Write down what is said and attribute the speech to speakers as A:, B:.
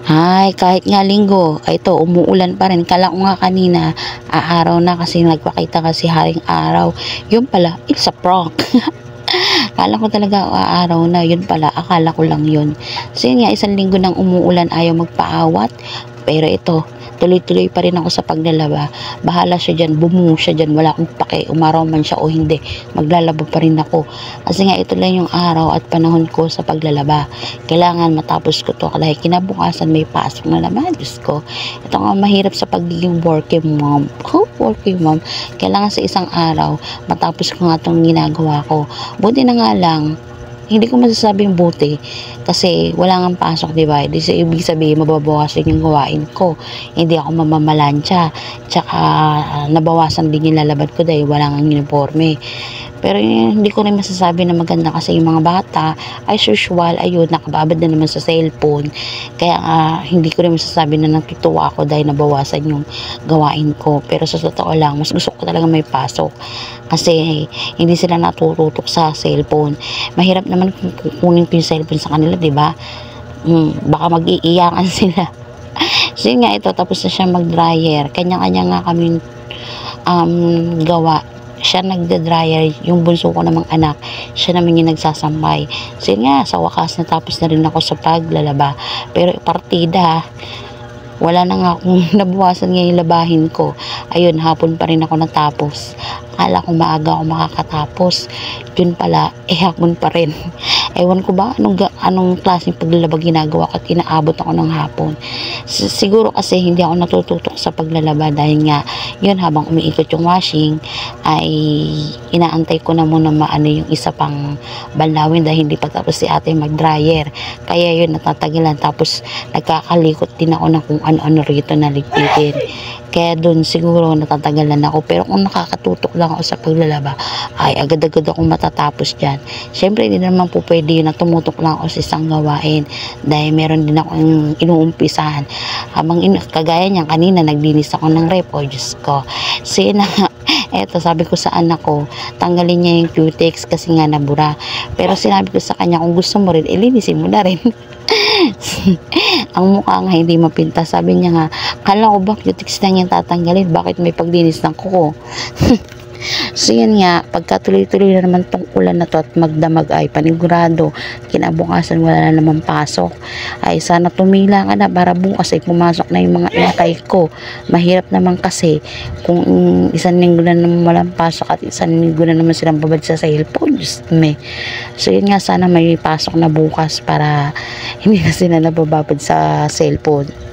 A: Ay, kahit nga linggo, ay ito, umuulan pa rin. Kala ko nga kanina, aaraw na kasi nagpakita kasi haring araw. Yun pala, it's a prank. Kala ko talaga aaraw na, yun pala, akala ko lang yun. So yun nga, isang linggo nang umuulan, ayaw magpaawat. Pero ito, tuloy-tuloy pa rin ako sa paglalaba. Bahala siya dyan, bumuo siya dyan, wala akong pake, umaraw man siya o hindi, maglalaba pa rin ako. Kasi nga ito lang yung araw at panahon ko sa paglalaba. Kailangan matapos ko to, dahil kinabukasan may pasok na naman, Diyos ko. Ito nga mahirap sa pagiging working mom. Working mom, kailangan sa isang araw, matapos ko nga itong ginagawa ko. Buti na nga lang, hindi ko masasabing buti kasi wala nga pasok, di ba? Ibig sabihin mababawasan yung gawain ko, hindi ako mamamalansya, tsaka nabawasan din yung lalabad ko dahil wala nga uniforme. Pero hindi ko rin masasabi na maganda kasi yung mga bata as usual, ayun, nakababad na naman sa cellphone, kaya hindi ko rin masasabi na natutuwa ako dahil nabawasan yung gawain ko. Pero sa totoo lang, mas gusto ko talaga may pasok kasi hindi sila natututok sa cellphone. Mahirap naman kung kukunin ko yung cellphone sa kanila, di ba? Baka mag-iiyakan sila. So yun nga, ito tapos na siya mag-dryer, kanya-kanya nga kami gawa. Siya nagda-dryer, yung bunso ko namang anak, siya naman yung nagsasambay. So yun nga, sa wakas natapos na rin ako sa paglalaba. Pero partida, wala na nga akong nabawasan nga yung labahin ko. Ayun, hapon pa rin ako natapos. Akala ko maaga ako makakatapos, yun pala, hapon pa rin. Ewan ko ba anong klaseng paglalaba ginagawa ko at inaabot ako ng hapon. Siguro kasi hindi ako natututok sa paglalaba dahil nga yun, habang umiikot yung washing ay inaantay ko na muna maano yung isa pang banlawin dahil hindi pa tapos si ate mag-dryer. Kaya yun, natatagalan, tapos nagkakalikot din ako ng kung ano-ano rito na ligpitin. Kaya dun siguro natatagalan ako. Pero kung nakakatutok lang ako sa paglalaba, ay agad-agad akong matatapos dyan. Siyempre hindi naman po pwede yun na tumutok lang ako sa isang gawain dahil meron din akong inuumpisahan. Kagaya niyan, kanina naglinis ako ng rep, o Diyos ko. So yun na nga, eto sabi ko sa anak ko, tanggalin niya yung cutex kasi nga nabura. Pero sinabi ko sa kanya, kung gusto mo rin, ilinisin mo na rin. Ang mukha nga hindi mapinta. Sabi niya nga, kala ko ba cutex lang yung tatanggalin, bakit may paglinis ng kuko? So yan nga, pagka tuloy-tuloy na naman tong ulan na to at magdamag ay panigurado, kinabukasan wala na naman pasok, ay sana tumila ka na para bukas ay pumasok na yung mga inakay ko. Mahirap naman kasi kung isang linggo na naman walang pasok at isang linggo na naman silang babad sa cellphone, just me. So yun nga, sana may pasok na bukas para hindi na sila nabababad sa cellphone.